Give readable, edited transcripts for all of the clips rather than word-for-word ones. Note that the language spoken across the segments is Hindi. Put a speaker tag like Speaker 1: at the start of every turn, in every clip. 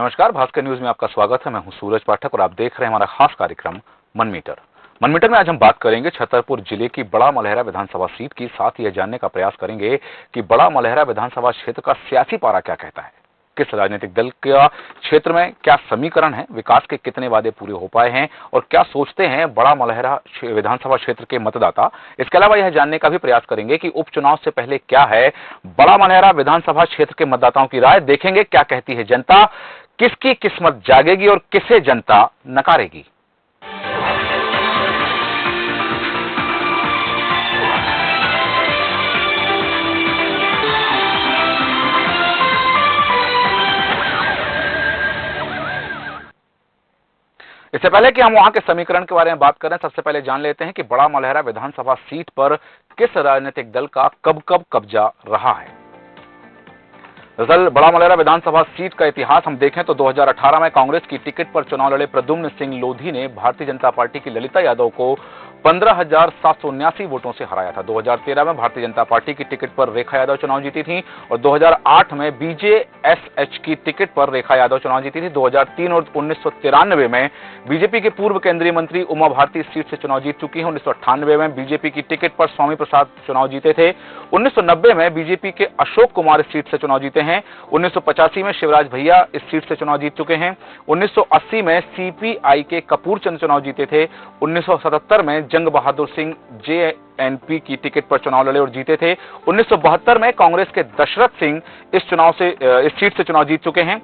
Speaker 1: नमस्कार, भास्कर न्यूज में आपका स्वागत है। मैं हूं सूरज पाठक और आप देख रहे हैं हमारा खास कार्यक्रम मन मीटर। मन मीटर में आज हम बात करेंगे छतरपुर जिले की बड़ा मलहरा विधानसभा सीट की। साथ ही यह जानने का प्रयास करेंगे कि बड़ा मलहरा विधानसभा क्षेत्र का सियासी पारा क्या कहता है, किस राजनीतिक दल का क्षेत्र में क्या समीकरण है, विकास के कितने वादे पूरे हो पाए हैं और क्या सोचते हैं बड़ा मलहरा विधानसभा क्षेत्र के मतदाता। इसके अलावा यह जानने का भी प्रयास करेंगे कि उपचुनाव से पहले क्या है बड़ा मलहरा विधानसभा क्षेत्र के मतदाताओं की राय। देखेंगे क्या कहती है जनता, किसकी किस्मत जागेगी और किसे जनता नकारेगी। इससे पहले कि हम वहां के समीकरण के बारे में बात करें, सबसे पहले जान लेते हैं कि बड़ा मलहरा विधानसभा सीट पर किस राजनीतिक दल का कब कब कब्जा रहा है। दरअसल बड़ा मलहरा विधानसभा सीट का इतिहास हम देखें तो 2018 में कांग्रेस की टिकट पर चुनाव लड़े प्रद्युम्न सिंह लोधी ने भारतीय जनता पार्टी की ललिता यादव को 15,779 वोटों से हराया था। 2013 में भारतीय जनता पार्टी की टिकट पर रेखा यादव चुनाव जीती थी और 2008 में बीजेएसएच की टिकट पर रेखा यादव चुनाव जीती थी। 2003 और 1993 में बीजेपी के पूर्व केंद्रीय मंत्री उमा भारती इस सीट से चुनाव जीत चुकी हैं। 1998 में बीजेपी की टिकट पर स्वामी प्रसाद चुनाव जीते थे। 1990 में बीजेपी के अशोक कुमार इस सीट से चुनाव जीते हैं। 1985 में शिवराज भैया इस सीट से चुनाव जीत चुके हैं। 1980 में सीपीआई के कपूर चंद चुनाव जीते थे। 1977 में जंग बहादुर सिंह जेएनपी की टिकट पर चुनाव लड़े और जीते थे। 1972 में कांग्रेस के दशरथ सिंह इस सीट से चुनाव जीत चुके हैं।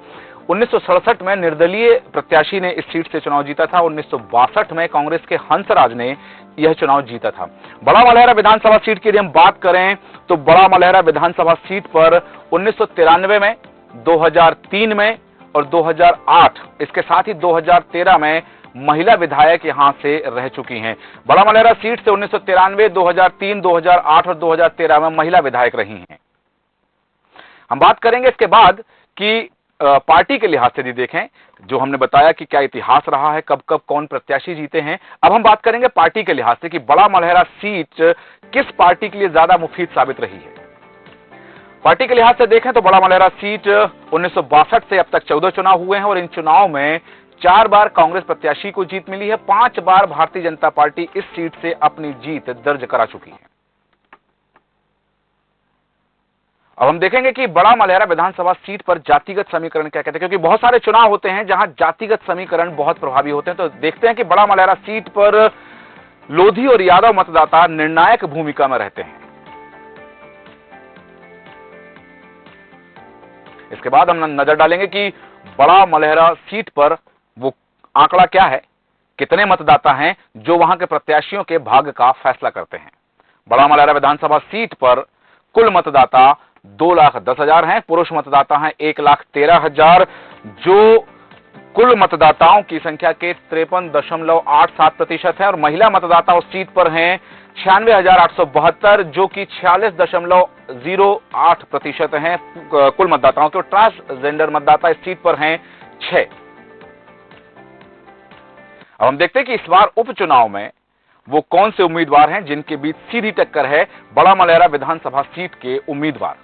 Speaker 1: 1967 में निर्दलीय प्रत्याशी ने इस सीट से चुनाव जीता था। 1962 में कांग्रेस के हंसराज ने यह चुनाव जीता था। बड़ा मलहरा विधानसभा सीट की यदि हम बात करें तो बड़ा मलहरा विधानसभा सीट पर 1993 में, 2003 में और 2008, इसके साथ ही 2013 में महिला विधायक यहां से रह चुकी हैं। बड़ा मलहरा सीट से 1993, 2003, 2008 और 2013 में महिला विधायक रही हैं। हम बात करेंगे इसके बाद कि पार्टी के लिहाज से यदि देखें, जो हमने बताया कि क्या इतिहास रहा है, कब कब कौन प्रत्याशी जीते हैं। अब हम बात करेंगे पार्टी के लिहाज से कि बड़ा मलहरा सीट किस पार्टी के लिए ज्यादा मुफीद साबित रही है। पार्टी के लिहाज से देखें तो बड़ा मलहरा सीट 1962 से अब तक 14 चुनाव हुए हैं और इन चुनाव में 4 बार कांग्रेस प्रत्याशी को जीत मिली है। 5 बार भारतीय जनता पार्टी इस सीट से अपनी जीत दर्ज करा चुकी है। अब हम देखेंगे कि बड़ा मलहरा विधानसभा सीट पर जातिगत समीकरण क्या कहते हैं, क्योंकि बहुत सारे चुनाव होते हैं जहां जातिगत समीकरण बहुत प्रभावी होते हैं। तो देखते हैं कि बड़ा मलहरा सीट पर लोधी और यादव मतदाता निर्णायक भूमिका में रहते हैं। इसके बाद हम नजर डालेंगे कि बड़ा मलहरा सीट पर वो आंकड़ा क्या है, कितने मतदाता हैं जो वहां के प्रत्याशियों के भाग्य का फैसला करते हैं। बड़ा मलहरा विधानसभा सीट पर कुल मतदाता 2,10,000 हैं। पुरुष मतदाता हैं 1,13,000, जो कुल मतदाताओं की संख्या के 53.87% है और महिला मतदाता उस सीट पर हैं 96,872, जो कि 46.08% हैं कुल मतदाताओं के। ट्रांसजेंडर मतदाता इस सीट पर हैं 6। अब हम देखते हैं कि इस बार उपचुनाव में वो कौन से उम्मीदवार हैं जिनके बीच सीधी टक्कर है बड़ा मलहरा विधानसभा सीट के उम्मीदवार।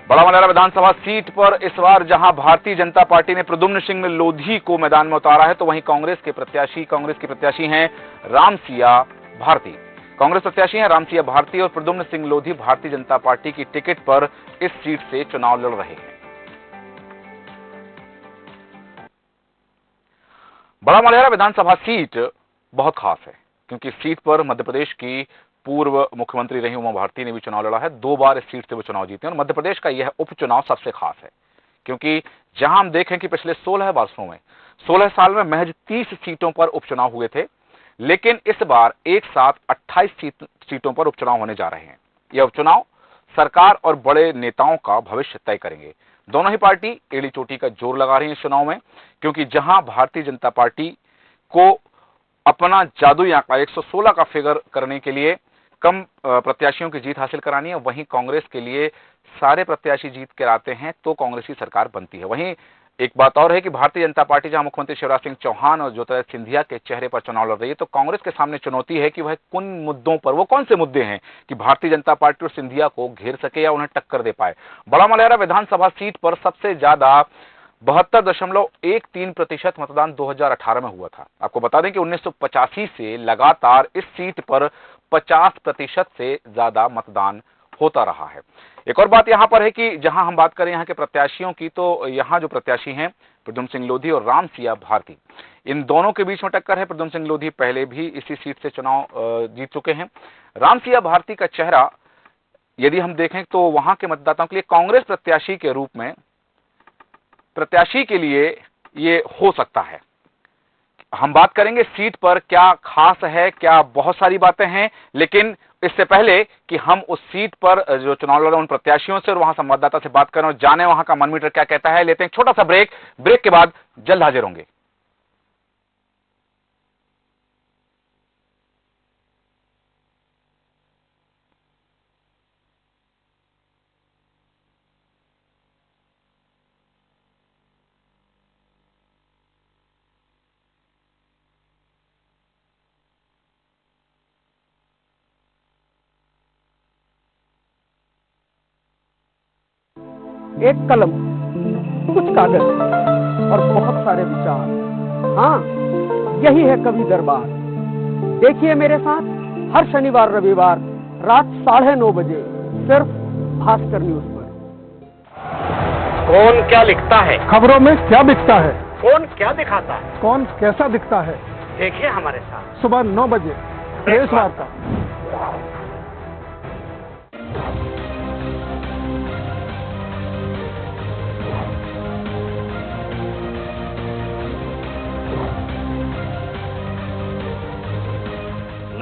Speaker 1: बड़ा मलहरा विधानसभा सीट पर इस बार जहां भारतीय जनता पार्टी ने प्रद्युम्न सिंह लोधी को मैदान में उतारा है, तो वहीं कांग्रेस की प्रत्याशी हैं रामसिया भारती। कांग्रेस प्रत्याशी हैं रामसिया भारती और प्रद्युम्न सिंह लोधी भारतीय जनता पार्टी की टिकट पर इस सीट से चुनाव लड़ रहे हैं। बड़ा मलहरा विधानसभा सीट बहुत खास है क्योंकि इस सीट पर मध्य प्रदेश की पूर्व मुख्यमंत्री रही उमा भारती ने भी चुनाव लड़ा है। 2 बार इस सीट से वो चुनाव जीते हैं और मध्य प्रदेश का यह उपचुनाव सबसे खास है क्योंकि जहां हम देखें कि पिछले 16 वर्षों में 16 साल में महज 30 सीटों पर उपचुनाव हुए थे, लेकिन इस बार एक साथ 28 सीटों पर उपचुनाव होने जा रहे हैं। यह उपचुनाव सरकार और बड़े नेताओं का भविष्य तय करेंगे। दोनों ही पार्टी एड़ी चोटी का जोर लगा रही है इस चुनाव में, क्योंकि जहां भारतीय जनता पार्टी को अपना जादुई आंकड़ा 116 का फिगर करने के लिए कम प्रत्याशियों की जीत हासिल करानी है, वहीं कांग्रेस के लिए सारे प्रत्याशी जीत कर आते हैं तो कांग्रेस की सरकार बनती है। वहीं एक बात और है कि भारतीय जनता पार्टी जहां मुख्यमंत्री शिवराज सिंह चौहान और ज्योतिरादित्य सिंधिया के चेहरे पर चुनाव लड़ रही है, तो कांग्रेस के सामने चुनौती है कि वह किन मुद्दों पर, वो कौन से मुद्दे हैं कि भारतीय जनता पार्टी और सिंधिया को घेर सके या उन्हें टक्कर दे पाए। बड़ा मलहरा विधानसभा सीट पर सबसे ज्यादा 72.13% मतदान 2018 में हुआ था। आपको बता दें कि 1985 से लगातार इस सीट पर 50% से ज्यादा मतदान होता रहा है। एक और बात यहां पर है कि जहां हम बात करें यहां के प्रत्याशियों की, तो यहां जो प्रत्याशी हैं प्रद्युम्न सिंह लोधी और रामसिया भारती, इन दोनों के बीच में टक्कर है। प्रद्युम्न सिंह लोधी पहले भी इसी सीट से चुनाव जीत चुके हैं। रामसिया भारती का चेहरा यदि हम देखें तो वहां के मतदाताओं के लिए कांग्रेस प्रत्याशी के रूप में प्रत्याशी के लिए ये हो सकता है। हम बात करेंगे सीट पर क्या खास है, क्या बहुत सारी बातें हैं, लेकिन इससे पहले कि हम उस सीट पर जो चुनाव लड़ रहे हैं उन प्रत्याशियों से और वहां संवाददाता से बात करें और जाने वहां का मन मीटर क्या कहता है, लेते हैं एक छोटा सा ब्रेक के बाद जल्द हाजिर होंगे।
Speaker 2: एक कलम, कुछ कागज और बहुत सारे विचार। हाँ, यही है कवि दरबार। देखिए मेरे साथ हर शनिवार रविवार रात 9:30 बजे सिर्फ भास्कर न्यूज पर।
Speaker 3: कौन क्या लिखता है,
Speaker 2: खबरों में क्या बिकता है,
Speaker 3: कौन क्या दिखाता है,
Speaker 2: कौन कैसा दिखता है,
Speaker 3: देखिए हमारे साथ
Speaker 2: सुबह 9 बजे प्रेस वार्ता।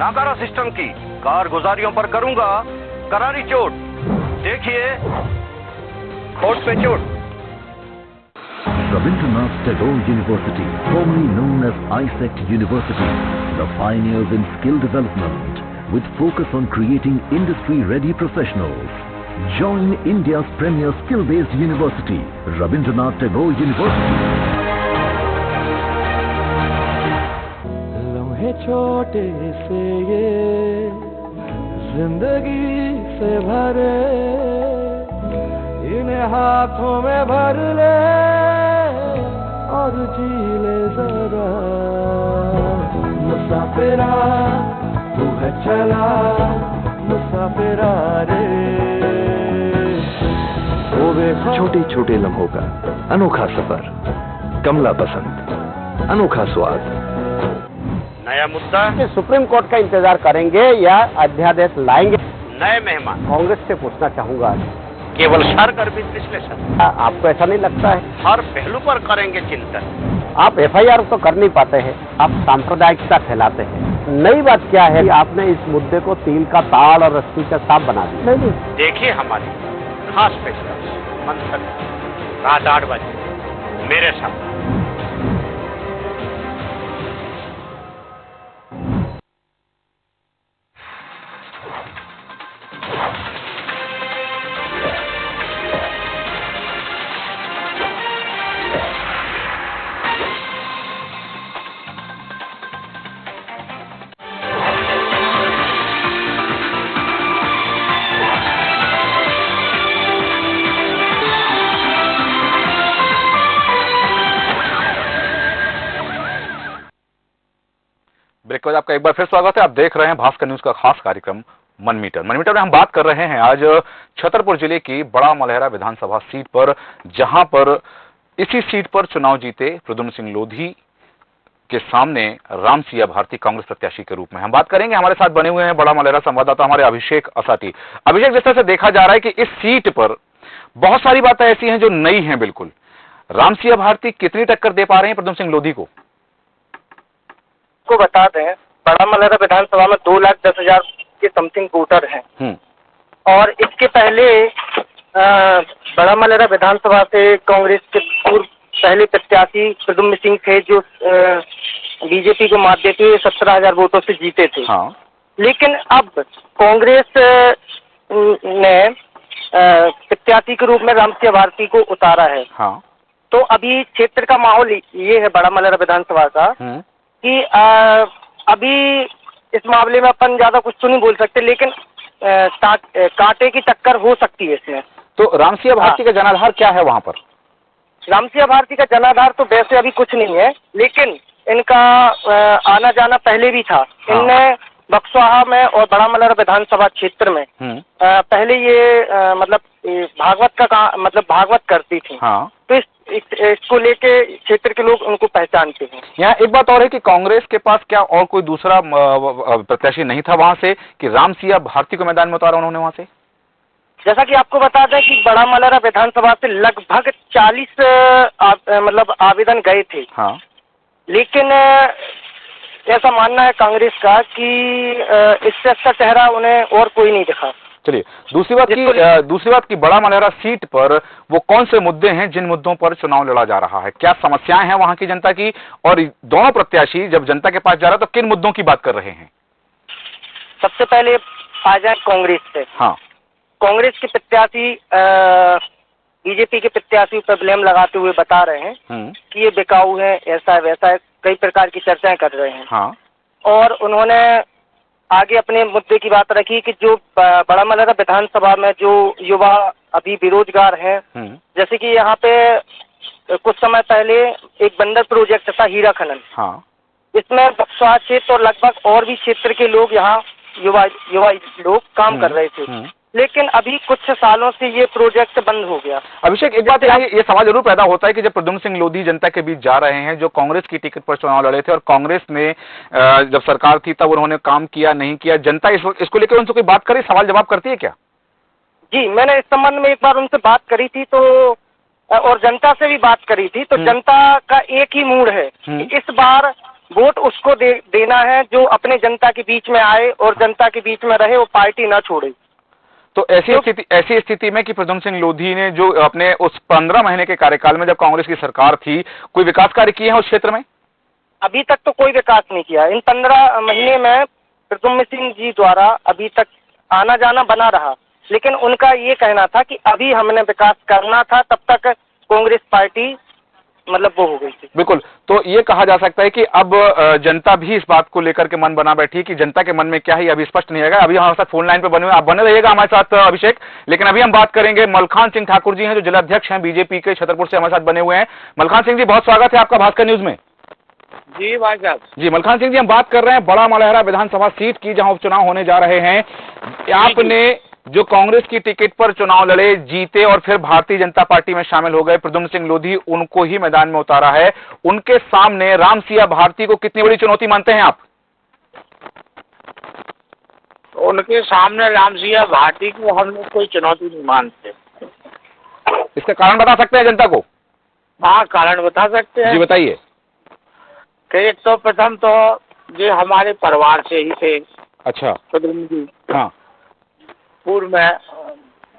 Speaker 3: नाकारा सिस्टम की कारगुजारियों पर करूंगा करारी चोट, देखिए कोट पे चोट।
Speaker 4: Rabindranath Tagore University, formerly known as ISECT University, the pioneers in skill development with focus on creating industry-ready professionals. Join India's premier skill-based university, Rabindranath Tagore University.
Speaker 5: लम्हे छोटे से ये जिंदगी से भरे, इन्हें हाथों में भर ले और जी ले जरा। मुसाफिरा तू है चला, मुसाफिरा रे।
Speaker 6: छोटे छोटे लम्हों का अनोखा सफर, कमला पसंद, अनोखा स्वाद।
Speaker 3: नया मुद्दा,
Speaker 2: सुप्रीम कोर्ट का इंतजार करेंगे या अध्यादेश लाएंगे?
Speaker 3: नए मेहमान,
Speaker 2: कांग्रेस से पूछना चाहूंगा,
Speaker 3: केवल सरगर्भित विश्लेषण।
Speaker 2: आपको ऐसा नहीं लगता है
Speaker 3: हर पहलू पर करेंगे चिंतन।
Speaker 2: आप FIR तो कर नहीं पाते हैं, आप सांप्रदायिकता फैलाते हैं। नई बात क्या है कि आपने इस मुद्दे को तिल का ताड़ और रस्सी का सांप बना दिया।
Speaker 3: देखिए हमारी खास पेशकश मंथन रात 8 बजे मेरे साथ।
Speaker 1: ब्रेक के बाद आपका एक बार फिर स्वागत है। आप देख रहे हैं भास्कर न्यूज का खास कार्यक्रम मन मीटर। मन मीटर में हम बात कर रहे हैं आज छतरपुर जिले की बड़ा मलहरा विधानसभा सीट पर, जहां पर इसी सीट पर चुनाव जीते प्रद्युम्न सिंह लोधी के सामने रामसिया भारती कांग्रेस प्रत्याशी के रूप में। हम बात करेंगे, हमारे साथ बने हुए हैं बड़ा मलहरा संवाददाता हमारे अभिषेक असाटी। अभिषेक, जिस तरह से देखा जा रहा है कि इस सीट पर बहुत सारी बातें ऐसी हैं जो नई हैं बिल्कुल, रामसिया भारती कितनी टक्कर दे पा रहे हैं प्रद्युम्न सिंह लोधी को?
Speaker 7: को बता दें, बड़ा मलहरा विधानसभा में 2,10,000 के समथिंग वोटर हैं और इसके पहले बड़ा मलहरा विधानसभा से कांग्रेस के पूर्व पहले प्रत्याशी प्रद्युम्न सिंह थे जो बीजेपी को मात देते हुए 17,000 वोटों से जीते थे।
Speaker 1: हाँ।
Speaker 7: लेकिन अब कांग्रेस ने प्रत्याशी के रूप में रामसिया भारती को उतारा है।
Speaker 1: हाँ।
Speaker 7: तो अभी क्षेत्र का माहौल ये है बड़ा मलहरा विधानसभा का कि अभी इस मामले में अपन ज्यादा कुछ तो नहीं बोल सकते, लेकिन कांटे की टक्कर हो सकती है इसमें।
Speaker 1: तो रामसिया भारती का जनाधार क्या है वहां पर?
Speaker 7: रामसिया भारती का जनाधार तो वैसे अभी कुछ नहीं है, लेकिन इनका आना जाना पहले भी था।
Speaker 1: हाँ।
Speaker 7: इनने बक्सवाहा में और बड़ा मलहरा विधानसभा क्षेत्र में पहले ये मतलब मतलब भागवत करती थी।
Speaker 1: हाँ।
Speaker 7: तो इसको लेके क्षेत्र के लोग उनको पहचानते हैं।
Speaker 1: यहाँ एक बात और है कि कांग्रेस के पास क्या और कोई दूसरा प्रत्याशी नहीं था वहां से कि रामसिया भारती को मैदान में उतारा उन्होंने वहां से?
Speaker 7: जैसा कि आपको बता दें कि बड़ा मलहरा विधानसभा से लगभग 40 मतलब आवेदन गए थे।
Speaker 1: हाँ।
Speaker 7: लेकिन ऐसा मानना है कांग्रेस का कि इससे अच्छा चेहरा उन्हें और कोई नहीं दिखा।
Speaker 1: चलिए, दूसरी बात की बड़ा मलहरा सीट पर वो कौन से मुद्दे हैं जिन मुद्दों पर चुनाव लड़ा जा रहा है, क्या समस्याएं हैं वहां की जनता की, और दोनों प्रत्याशी जब जनता के पास जा रहा है तो किन मुद्दों की बात कर रहे हैं?
Speaker 7: सबसे पहले आ जाए कांग्रेस से।
Speaker 1: हाँ।
Speaker 7: कांग्रेस के प्रत्याशी बीजेपी के प्रत्याशी पर ब्लेम लगाते हुए बता रहे हैं कि ये बिकाऊ है, ऐसा है वैसा है, कई प्रकार की चर्चाएं कर रहे हैं।
Speaker 1: हाँ।
Speaker 7: और उन्होंने आगे अपने मुद्दे की बात रखी कि जो बड़ा मलहरा विधानसभा में जो युवा अभी बेरोजगार हैं, जैसे कि यहाँ पे कुछ समय पहले एक बंदर प्रोजेक्ट था हीरा खनन।
Speaker 1: हाँ।
Speaker 7: इसमें बक्सवाहा क्षेत्र और लगभग और भी क्षेत्र के लोग यहाँ युवा लोग काम कर रहे थे, लेकिन अभी कुछ सालों से ये प्रोजेक्ट बंद हो गया।
Speaker 1: अभिषेक, एक बात ये सवाल जरूर पैदा होता है कि जब प्रद्युम्न सिंह लोधी जनता के बीच जा रहे हैं, जो कांग्रेस की टिकट पर चुनाव लड़े थे और कांग्रेस ने जब सरकार थी तब उन्होंने काम किया नहीं किया, जनता इसको लेकर उनसे कोई बात करी, सवाल जवाब करती है क्या?
Speaker 7: जी, मैंने इस संबंध में एक बार उनसे बात करी थी तो और जनता से भी बात करी थी, तो जनता का एक ही मूड है कि इस बार वोट उसको देना है जो अपने जनता के बीच में आए और जनता के बीच में रहे, वो पार्टी ना छोड़े।
Speaker 1: तो ऐसी स्थिति में कि प्रद्युम्न सिंह लोधी ने जो अपने उस 15 महीने के कार्यकाल में जब कांग्रेस की सरकार थी, कोई विकास कार्य किए हैं उस क्षेत्र में?
Speaker 7: अभी तक तो कोई विकास नहीं किया। इन 15 महीने में प्रद्युम्न सिंह जी द्वारा अभी तक आना जाना बना रहा, लेकिन उनका ये कहना था कि अभी हमने विकास करना था, तब तक कांग्रेस पार्टी मतलब वो हो गई थी।
Speaker 1: बिल्कुल, तो ये कहा जा सकता है कि अब जनता भी इस बात को लेकर के मन बना बैठी कि जनता के मन में क्या है अभी स्पष्ट नहीं है। अभी हमारे साथ फोन लाइन पे बने हुए, आप बने रहिएगा हमारे साथ अभिषेक, लेकिन अभी हम बात करेंगे मलखान सिंह ठाकुर जी हैं जो जिलाध्यक्ष हैं बीजेपी के छतरपुर से हमारे साथ बने हुए हैं। मलखान सिंह जी, बहुत स्वागत है आपका भास्कर न्यूज में।
Speaker 8: जी भाई साहब।
Speaker 1: जी मलखान सिंह जी, हम बात कर रहे हैं बड़ा मलहरा विधानसभा सीट की जहां उपचुनाव होने जा रहे हैं। आपने जो कांग्रेस की टिकट पर चुनाव लड़े, जीते और फिर भारतीय जनता पार्टी में शामिल हो गए, प्रद्युम्न सिंह लोधी, उनको ही मैदान में उतारा है। उनके सामने रामसिया भारती को कितनी बड़ी चुनौती मानते हैं आप?
Speaker 8: उनके सामने रामसिया भारती को हम लोग कोई चुनौती नहीं मानते।
Speaker 1: इसका कारण बता सकते हैं जनता को?
Speaker 8: हाँ, कारण बता सकते हैं।
Speaker 1: जी बताइए।
Speaker 8: एक तो प्रथम तो ये हमारे परिवार से ही थे।
Speaker 1: अच्छा।
Speaker 8: प्रद्युम्न जी।
Speaker 1: हाँ।
Speaker 8: पूर्व में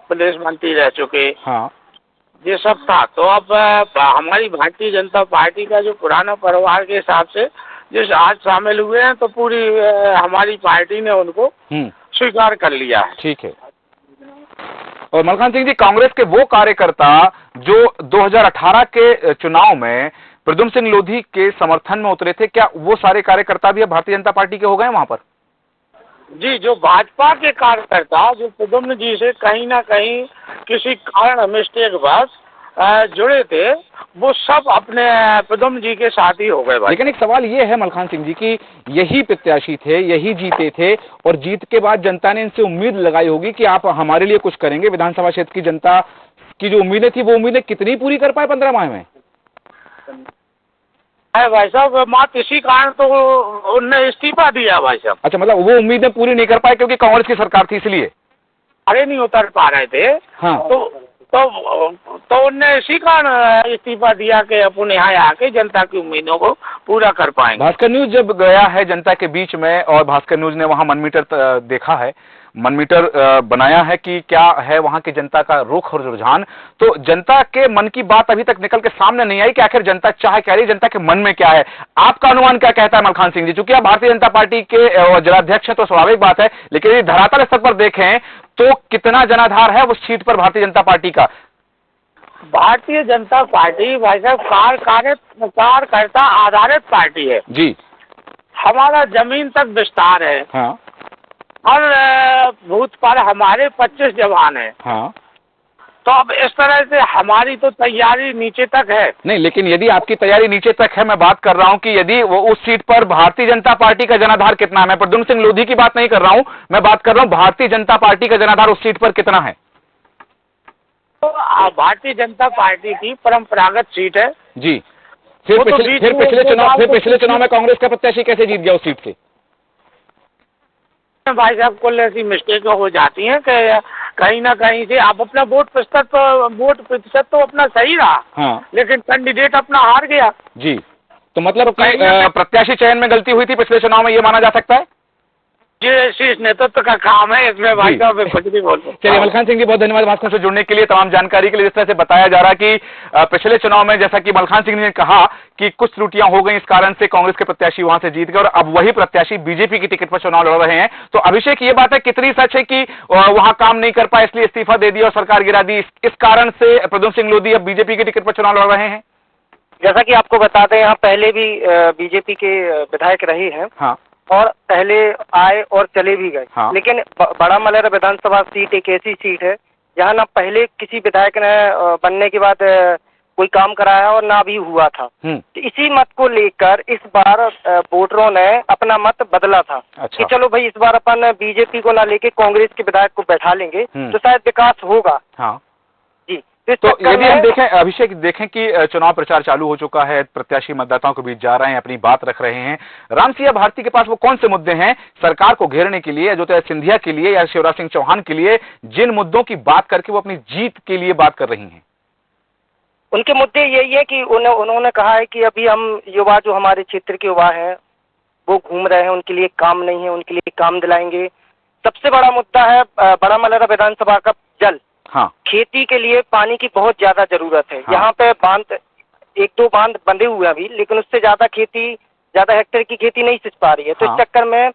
Speaker 8: प्रदेश मंत्री रह चुके।
Speaker 1: हाँ।
Speaker 8: ये सब था। तो अब हमारी भारतीय जनता पार्टी का जो पुराना परिवार के हिसाब से जिस आज शामिल हुए हैं, तो पूरी हमारी पार्टी ने उनको स्वीकार कर लिया है।
Speaker 1: ठीक है। और मलखान सिंह जी, कांग्रेस के वो कार्यकर्ता जो 2018 के चुनाव में प्रद्युम्न सिंह लोधी के समर्थन में उतरे थे, क्या वो सारे कार्यकर्ता भी अब भारतीय जनता पार्टी के हो गए वहां पर?
Speaker 8: जी, जो भाजपा के कार्यकर्ता जो प्रद्युम्न जी से कहीं ना कहीं किसी कारण मिस्टेक बस जुड़े थे, वो सब अपने प्रद्युम्न जी के साथ ही हो गए भाई।
Speaker 1: लेकिन एक सवाल ये है मलखान सिंह जी कि यही प्रत्याशी थे, यही जीते थे, और जीत के बाद जनता ने इनसे उम्मीद लगाई होगी कि आप हमारे लिए कुछ करेंगे। विधानसभा क्षेत्र की जनता की जो उम्मीदें थी, वो उम्मीदें कितनी पूरी कर पाए 15 माह में?
Speaker 8: भाई साहब, मात्र इसी कारण तो उनने इस्तीफा दिया भाई साहब।
Speaker 1: अच्छा, मतलब वो उम्मीदें पूरी नहीं कर पाए क्योंकि कांग्रेस की सरकार थी इसलिए?
Speaker 8: अरे नहीं उतर पा रहे थे।
Speaker 1: हाँ।
Speaker 8: तो उनने इसी कारण इस्तीफा दिया कि अपन यहाँ आके जनता की उम्मीदों को पूरा कर पाएंगे।
Speaker 1: भास्कर न्यूज जब गया है जनता के बीच में, और भास्कर न्यूज ने वहां मनमीटर देखा है, मनमीटर बनाया है कि क्या है वहां की जनता का रुख और रुझान, तो जनता के मन की बात अभी तक निकल के सामने नहीं आई कि आखिर जनता चाह क्या रही, जनता के मन में क्या है। आपका अनुमान क्या कहता है मलखान सिंह जी? चूंकि आप भारतीय जनता पार्टी के जिलाध्यक्ष हैं तो स्वाभाविक बात है, लेकिन यदि धरातल स्तर पर देखें तो कितना जनाधार है उस सीट पर भारतीय जनता पार्टी का?
Speaker 8: भारतीय जनता पार्टी भाई साहब कार्यकर्ता आधारित पार्टी है
Speaker 1: जी।
Speaker 8: हमारा जमीन तक विस्तार है।
Speaker 1: हाँ।
Speaker 8: हर बूथ पर हमारे 25 जवान हैं।
Speaker 1: हाँ।
Speaker 8: तो अब इस तरह से हमारी तो तैयारी नीचे तक है।
Speaker 1: नहीं, लेकिन यदि आपकी तैयारी नीचे तक है, मैं बात कर रहा हूं कि यदि वो उस सीट पर भारतीय जनता पार्टी का जनाधार कितना है, मैं प्रद्युम्न सिंह लोधी की बात नहीं कर रहा हूं, मैं बात कर रहा हूं भारतीय जनता पार्टी का जनाधार उस सीट पर कितना है?
Speaker 8: तो भारतीय जनता पार्टी की परंपरागत सीट है
Speaker 1: जी। फिर पिछले चुनाव में कांग्रेस का प्रत्याशी कैसे जीत गया उस सीट से?
Speaker 8: भाई साहब, कुल ऐसी मिस्टेक हो जाती हैं कि कहीं ना कहीं से आप अपना वोट प्रतिशत तो अपना सही रहा,
Speaker 1: हाँ,
Speaker 8: लेकिन कैंडिडेट अपना हार गया।
Speaker 1: जी। तो मतलब प्रत्याशी चयन में गलती हुई थी पिछले चुनाव में, ये माना जा सकता है?
Speaker 8: ये शीर्ष नेतृत्व का काम है, इसमें भाई साहब कुछ नहीं बोल सकते।
Speaker 1: चलिए, मलखान सिंह जी बहुत धन्यवाद भास्कर से जुड़ने के लिए, तमाम जानकारी के लिए। जिस तरह से बताया जा रहा कि पिछले चुनाव में जैसा कि मलखान सिंह ने कहा कि कुछ त्रुटियां हो गई, इस कारण से कांग्रेस के प्रत्याशी वहां से जीत गए और अब वही प्रत्याशी बीजेपी की टिकट पर चुनाव लड़ रहे हैं। तो अभिषेक, ये बात है कितनी सच है कि वहां काम नहीं कर पाए इसलिए इस्तीफा दे दिया और सरकार गिरा दी, इस कारण से प्रद्युम्न सिंह लोधी अब बीजेपी की टिकट पर चुनाव लड़ रहे हैं?
Speaker 7: जैसा कि आपको बता दें, यहाँ पहले भी बीजेपी के विधायक रहे हैं,
Speaker 1: हाँ, और
Speaker 7: पहले आए और चले भी गए,
Speaker 1: हाँ।
Speaker 7: लेकिन बड़ा मलहरा विधानसभा सीट एक ऐसी सीट है जहाँ ना पहले किसी विधायक ने बनने के बाद कोई काम कराया और ना भी हुआ था। तो इसी मत को लेकर इस बार वोटरों ने अपना मत बदला था।
Speaker 1: अच्छा।
Speaker 7: कि चलो भाई, इस बार अपन बीजेपी को ना लेके कांग्रेस के विधायक को बैठा लेंगे तो शायद विकास होगा।
Speaker 1: हाँ
Speaker 7: जी।
Speaker 1: तो यदि हम देखें अभिषेक, देखें कि चुनाव प्रचार चालू हो चुका है, प्रत्याशी मतदाताओं के बीच जा रहे हैं, अपनी बात रख रहे हैं, रामसिया भारती के पास वो कौन से मुद्दे हैं सरकार को घेरने के लिए, ज्योतिरादित्य सिंधिया के लिए या शिवराज सिंह चौहान के लिए, जिन मुद्दों की बात करके वो अपनी जीत के लिए बात कर रही हैं?
Speaker 7: उनके मुद्दे यही है कि उन्होंने कहा है कि अभी हम युवा, जो हमारे क्षेत्र के युवा हैं, वो घूम रहे हैं, उनके लिए काम नहीं है, उनके लिए काम दिलाएंगे। सबसे बड़ा मुद्दा है बड़ा मलहरा विधानसभा का जल।
Speaker 1: हाँ।
Speaker 7: खेती के लिए पानी की बहुत ज्यादा जरूरत है। हाँ। यहाँ पे बांध, एक दो बांध बंधे हुए अभी, लेकिन उससे ज्यादा हेक्टेयर की खेती नहीं सिंच पा रही है। तो
Speaker 1: हाँ।
Speaker 7: इस चक्कर में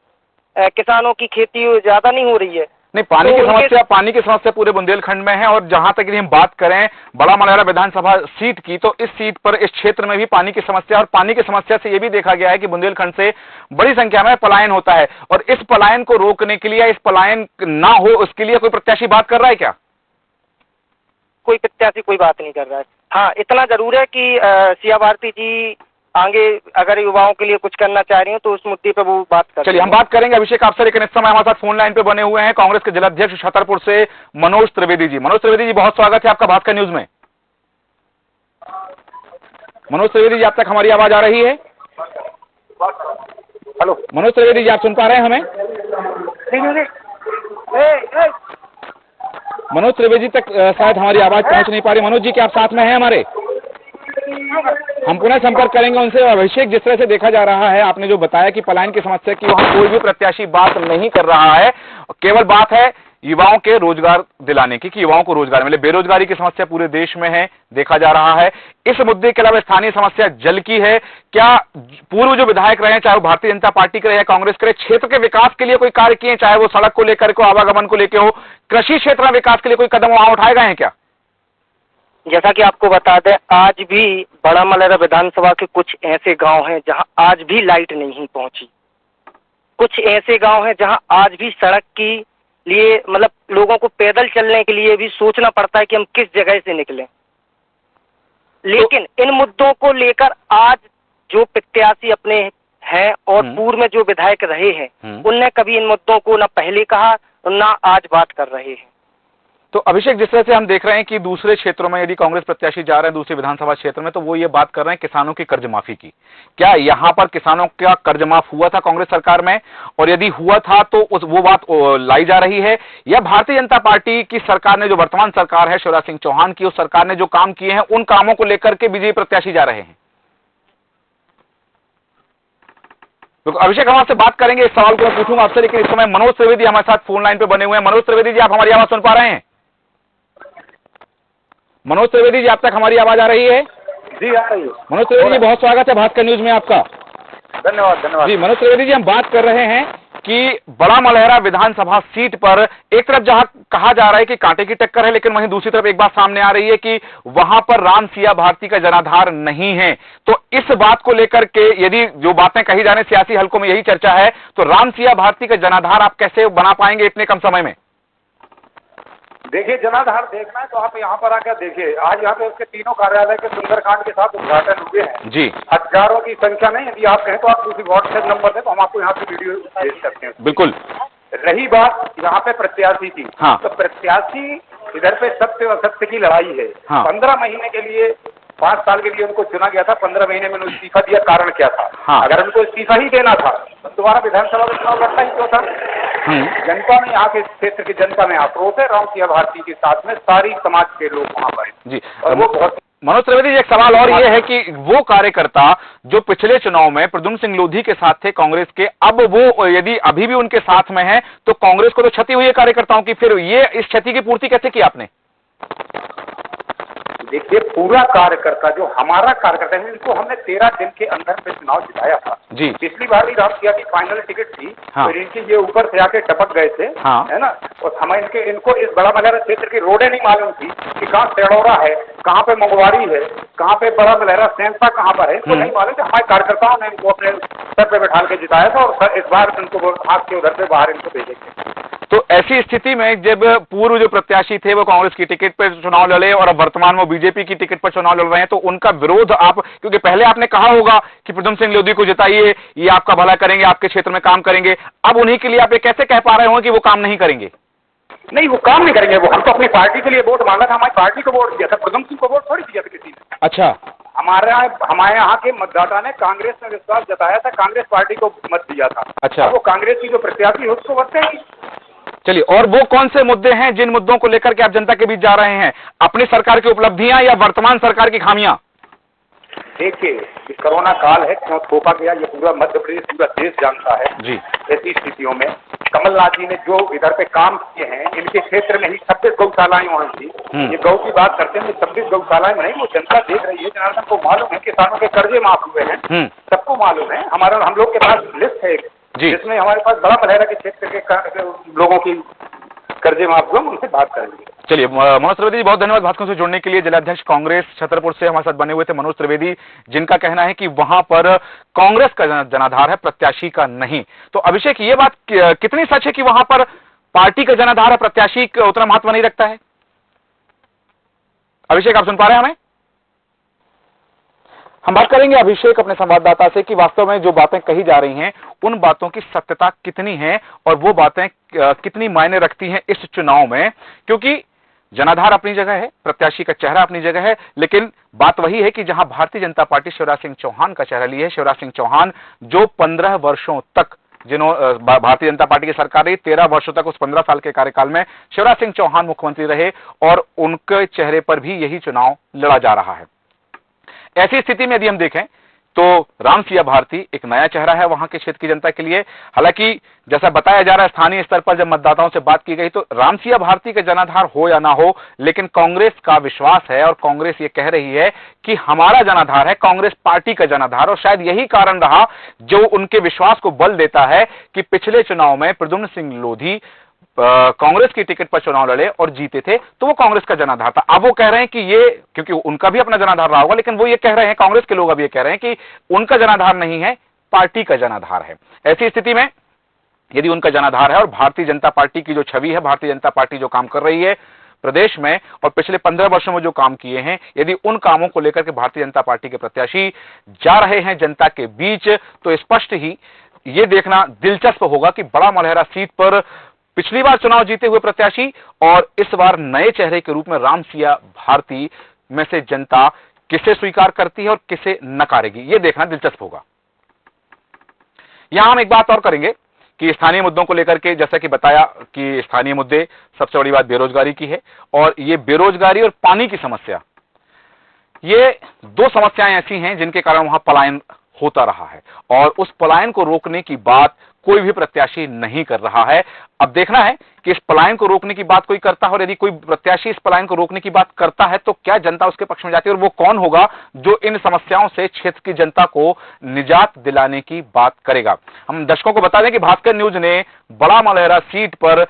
Speaker 7: किसानों की खेती ज्यादा नहीं हो रही है।
Speaker 1: नहीं, पानी की समस्या पूरे बुंदेलखंड में है। और जहां तक हम बात करें बड़ा मलहरा विधानसभा सीट की, तो इस सीट पर, इस क्षेत्र में भी पानी की समस्या, और पानी की समस्या से यह भी देखा गया है कि बुंदेलखंड से बड़ी संख्या में पलायन होता है, और इस पलायन को रोकने के लिए, इस पलायन ना हो उसके लिए कोई प्रत्याशी बात कर रहा है क्या?
Speaker 7: कोई प्रत्याशी कोई बात नहीं कर रहा है। हाँ, इतना जरूर है कि सिया भारती जी आगे अगर युवाओं के लिए कुछ करना चाह रही हैं तो उस मुद्दे पे वो बात कर।
Speaker 1: चलिए, हम बात करेंगे अभिषेक आपसे, लेकिन इस समय हमारे साथ फोन लाइन पे बने हुए हैं कांग्रेस के जिलाध्यक्ष छतरपुर से मनोज त्रिवेदी जी। मनोज त्रिवेदी जी, बहुत स्वागत है आपका भास्कर न्यूज में। मनोज त्रिवेदी जी, आप तक हमारी आवाज आ रही है?
Speaker 7: हेलो
Speaker 1: मनोज त्रिवेदी जी, आप सुन पा रहे हैं हमें? मनोज त्रिवेदी तक शायद हमारी आवाज पहुंच नहीं पा रही। मनोज जी, क्या आप साथ में हैं हमारे? हम पुनः संपर्क करेंगे उनसे। अभिषेक, जिस तरह से देखा जा रहा है, आपने जो बताया कि पलायन की समस्या की वहां कोई भी प्रत्याशी बात नहीं कर रहा है, केवल बात है युवाओं के रोजगार दिलाने की, कि युवाओं को रोजगार मिले। बेरोजगारी की समस्या पूरे देश में है, देखा जा रहा है। इस मुद्दे के अलावा स्थानीय समस्या जल की है। क्या पूर्व जो विधायक रहे, चाहे वो भारतीय जनता पार्टी के रहे या कांग्रेस के रहे, क्षेत्र के विकास के लिए कोई कार्य किए, चाहे वो सड़क को लेकर के, आवागमन को लेकर हो, कृषि क्षेत्र में विकास के लिए कोई कदम वहां उठाए गए हैं क्या?
Speaker 7: जैसा कि आपको बता दें, आज भी बड़ा मलहरा विधानसभा के कुछ ऐसे गांव हैं जहां आज भी लाइट नहीं पहुंची। कुछ ऐसे गांव हैं जहां आज भी सड़क की लिए, मतलब लोगों को पैदल चलने के लिए भी सोचना पड़ता है कि हम किस जगह से निकलें। लेकिन इन मुद्दों को लेकर आज जो प्रत्याशी अपने हैं और पूर्व में जो विधायक रहे हैं, उनने कभी इन मुद्दों को न पहले कहा और न आज बात कर रहे हैं।
Speaker 1: तो अभिषेक, जिस तरह से हम देख रहे हैं कि दूसरे क्षेत्रों में यदि कांग्रेस प्रत्याशी जा रहे हैं दूसरे विधानसभा क्षेत्र में, तो वो ये बात कर रहे हैं किसानों की कर्ज माफी की। क्या यहाँ पर किसानों का कर्ज माफ हुआ था कांग्रेस सरकार में? और यदि हुआ था तो वो बात लाई जा रही है, या भारतीय जनता पार्टी की सरकार ने, जो वर्तमान सरकार है शिवराज सिंह चौहान की, उस सरकार ने जो काम किए हैं उन कामों को लेकर के बीजेपी प्रत्याशी जा रहे हैं? तो अभिषेक, हम आपसे बात करेंगे, इस सवाल को मैं पूछूंगा आपसे, लेकिन इस समय मनोज त्रिवेदी हमारे साथ फोन लाइन पे बने हुए हैं। मनोज त्रिवेदी जी, आप हमारी आवाज सुन पा रहे हैं? मनोज त्रिवेदी जी, आप तक हमारी आवाज आ रही है?
Speaker 9: जी, आ रही है।
Speaker 1: मनोज त्रिवेदी जी, बहुत स्वागत है भास्कर न्यूज में आपका।
Speaker 9: धन्यवाद
Speaker 1: जी। मनोज त्रिवेदी जी, हम बात कर रहे हैं कि बड़ा मलहरा विधानसभा सीट पर एक तरफ जहां कहा जा रहा है कि कांटे की टक्कर है, लेकिन वहीं दूसरी तरफ एक बात सामने आ रही है कि वहां पर रामसिया भारती का जनाधार नहीं है। तो इस बात को लेकर के यदि जो बातें कही जा रही हैं, सियासी हलकों में यही चर्चा है, तो रामसिया भारती का जनाधार आप कैसे बना पाएंगे इतने कम समय में?
Speaker 9: देखिए जनाधार देखना है तो आप यहाँ पर आकर देखिए, आज यहाँ पे उसके तीनों कार्यालय के सुंदरकांड के साथ उद्घाटन हुए हैं
Speaker 1: जी।
Speaker 9: हजारों की संख्या में, यदि आप कहें तो आप किसी व्हाट्सएप नंबर दें तो हम आपको यहाँ की वीडियो भेज सकते हैं।
Speaker 1: बिल्कुल।
Speaker 9: रही बात यहाँ पे प्रत्याशी की,
Speaker 1: हाँ।
Speaker 9: तो प्रत्याशी इधर पे सत्य और असत्य की लड़ाई है।
Speaker 1: हाँ।
Speaker 9: 15 महीने के लिए 5 साल के लिए उनको चुना गया था, 15 महीने में उन्होंने इस्तीफा दिया, कारण क्या था?
Speaker 1: हाँ।
Speaker 9: अगर उनको इस्तीफा ही देना था तो दोबारा विधानसभा का चुनाव लड़ना ही क्यों था? जनता में, यहाँ के क्षेत्र की जनता में आक्रोश है, रामसिया भारती के साथ में सारी समाज के लोग वहाँ पर
Speaker 1: जी।
Speaker 9: और वो बहुत।
Speaker 1: मनोज त्रिवेदी जी, एक सवाल और ये है कि वो कार्यकर्ता जो पिछले चुनाव में प्रद्युम्न सिंह लोधी के साथ थे कांग्रेस के, अब वो यदि अभी भी उनके साथ में है तो कांग्रेस को तो क्षति हुई है कार्यकर्ताओं की, फिर ये इस क्षति की पूर्ति कैसे की आपने?
Speaker 9: देखिए पूरा कार्यकर्ता जो हमारा कार्यकर्ता है, इनको हमने 13 दिन के अंदर पे चुनाव जिताया था
Speaker 1: जी।
Speaker 9: पिछली बार भी रामसिया की फाइनल टिकट थी।
Speaker 1: हाँ।
Speaker 9: तो इनकी ये ऊपर से आके टपक गए थे।
Speaker 1: हाँ।
Speaker 9: है ना, और हमें इनको इस बड़ा मलहरा क्षेत्र की रोडें नहीं मालूम थी कि कहाँ सेड़ौरा है, कहाँ पे मंगवाड़ी है, कहाँ पे बड़ा मलहरा सेंसा कहाँ पर है, इनको नहीं मालूम था। हमारे कार्यकर्ताओं ने इनको अपने सर पे बैठा के जिताया था और इस बार इनको हाथ के उधर पे बाहर इनको भेजेंगे।
Speaker 1: तो ऐसी स्थिति में जब पूर्व जो प्रत्याशी थे वो कांग्रेस की टिकट पर चुनाव लड़े और अब वर्तमान में बीजेपी की टिकट पर चुनाव लड़ रहे हैं, तो उनका विरोध आप, क्योंकि पहले आपने कहा होगा कि प्रद्युम्न सिंह लोधी को जिताइए, ये आपका भला करेंगे, आपके क्षेत्र में काम करेंगे, अब उन्हीं के लिए आप ये कैसे कह पा रहे हो कि वो काम नहीं करेंगे?
Speaker 9: नहीं, वो काम नहीं करेंगे। वो हम तो अपनी पार्टी के लिए वोट मांगा था, हमारी पार्टी को वोट दिया था, प्रद्युम्न सिंह को वोट थोड़ी दिया था किसी ने।
Speaker 1: अच्छा।
Speaker 9: हमारे यहाँ के मतदाता ने कांग्रेस में विश्वास जताया था, कांग्रेस पार्टी को मत दिया था।
Speaker 1: अच्छा।
Speaker 9: वो कांग्रेस की जो प्रत्याशी है उसको वोट देंगे।
Speaker 1: चलिए, और वो कौन से मुद्दे हैं जिन मुद्दों को लेकर के आप जनता के बीच जा रहे हैं? अपनी सरकार की उपलब्धियां या वर्तमान सरकार की खामियां?
Speaker 9: देखिए, ये कोरोना काल है, क्यों थोपा गया ये पूरा मध्य प्रदेश, पूरा देश जानता है
Speaker 1: जी।
Speaker 9: ऐसी स्थितियों में कमलनाथ जी ने जो इधर पे काम किए हैं, इनके क्षेत्र में ही 26 गौशालाएं वहां थी। ये गौ की बात करते हैं, 26 गौशालाएं नहीं, वो जनता देख रही है। जनार्दन को मालूम है, किसानों के कर्जे माफ हुए हैं, सबको मालूम है। हम लोग के पास लिस्ट है जिसमें हमारे पास बड़ा मलहरा के क्षेत्र के लोगों की कर्जे माफ हुए, उनसे बात करेंगे।
Speaker 1: चलिए, मनोज त्रिवेदी जी, बहुत धन्यवाद भास्कर से जुड़ने के लिए। जिलाध्यक्ष कांग्रेस छतरपुर से हमारे साथ बने हुए थे मनोज त्रिवेदी, जिनका कहना है कि वहां पर कांग्रेस का जनाधार है, प्रत्याशी का नहीं। तो अभिषेक, ये बात कितनी सच है कि वहां पर पार्टी का जनाधार है, प्रत्याशी का उतना महत्व नहीं रखता है? अभिषेक, आप सुन पा रहे हैं हमें? हम बात करेंगे अभिषेक अपने संवाददाता से कि वास्तव में जो बातें कही जा रही हैं उन बातों की सत्यता कितनी है और वो बातें कितनी मायने रखती हैं इस चुनाव में, क्योंकि जनाधार अपनी जगह है, प्रत्याशी का चेहरा अपनी जगह है, लेकिन बात वही है कि जहां भारतीय जनता पार्टी शिवराज सिंह चौहान का चेहरा ली है, शिवराज सिंह चौहान जो 15 वर्षों तक भारतीय जनता पार्टी की सरकार रही, 13 वर्षों तक, उस 15 साल के कार्यकाल में शिवराज सिंह चौहान मुख्यमंत्री रहे और उनके चेहरे पर भी यही चुनाव लड़ा जा रहा है। ऐसी स्थिति में यदि हम देखें तो रामसिया भारती एक नया चेहरा है वहां के क्षेत्र की जनता के लिए। हालांकि जैसा बताया जा रहा है, स्थानीय स्तर पर जब मतदाताओं से बात की गई तो रामसिया भारती का जनाधार हो या ना हो, लेकिन कांग्रेस का विश्वास है और कांग्रेस ये कह रही है कि हमारा जनाधार है, कांग्रेस पार्टी का जनाधार। और शायद यही कारण रहा जो उनके विश्वास को बल देता है कि पिछले चुनाव में प्रद्युम्न सिंह लोधी कांग्रेस की टिकट पर चुनाव लड़े और जीते थे, तो वो कांग्रेस का जनाधार था। अब वो कह रहे हैं कि ये, क्योंकि उनका भी अपना जनाधार रहा होगा, लेकिन वो ये कह रहे हैं, कांग्रेस के लोग अब ये कह रहे हैं कि उनका जनाधार नहीं है, पार्टी का जनाधार है। ऐसी स्थिति में यदि उनका जनाधार है और भारतीय जनता पार्टी की जो छवि है, भारतीय जनता पार्टी जो काम कर रही है प्रदेश में और पिछले 15 वर्षों में जो काम किए हैं, यदि उन कामों को लेकर के भारतीय जनता पार्टी के प्रत्याशी जा रहे हैं जनता के बीच, तो स्पष्ट ही ये देखना दिलचस्प होगा कि बड़ा मलहरा सीट पर पिछली बार चुनाव जीते हुए प्रत्याशी और इस बार नए चेहरे के रूप में रामसिया भारती में से जनता किसे स्वीकार करती है और किसे नकारेगी, यह देखना दिलचस्प होगा। यहां हम एक बात और करेंगे कि स्थानीय मुद्दों को लेकर के, जैसा कि बताया कि स्थानीय मुद्दे, सबसे बड़ी बात बेरोजगारी की है और ये बेरोजगारी और पानी की समस्या, ये दो समस्याएं ऐसी हैं जिनके कारण वहां पलायन होता रहा है और उस पलायन को रोकने की बात कोई भी प्रत्याशी नहीं कर रहा है। अब देखना है कि इस पलायन को रोकने की बात कोई करता है और यदि कोई प्रत्याशी इस पलायन को रोकने की बात करता है तो क्या जनता उसके पक्ष में जाती है और वो कौन होगा जो इन समस्याओं से क्षेत्र की जनता को निजात दिलाने की बात करेगा। हम दर्शकों को बता दें कि भास्कर न्यूज ने बड़ा मलहरा सीट पर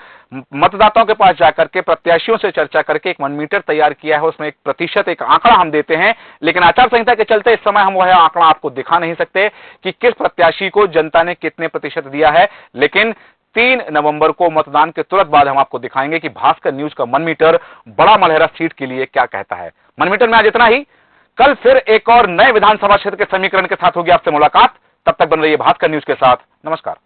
Speaker 1: मतदाताओं के पास जाकर के प्रत्याशियों से चर्चा करके एक मनमीटर तैयार किया है। उसमें एक प्रतिशत, एक आंकड़ा हम देते हैं, लेकिन आचार संहिता के चलते इस समय हम वह आंकड़ा आपको दिखा नहीं सकते कि किस प्रत्याशी को जनता ने कितने प्रतिशत दिया है, लेकिन 3 नवंबर को मतदान के तुरंत बाद हम आपको दिखाएंगे कि भास्कर न्यूज का मन मीटर बड़ा मलहरा सीट के लिए क्या कहता है। मन मीटर में आज इतना ही। कल फिर एक और नए विधानसभा क्षेत्र के समीकरण के साथ होगी आपसे मुलाकात। तब तक बन रही है भास्कर न्यूज के साथ। नमस्कार।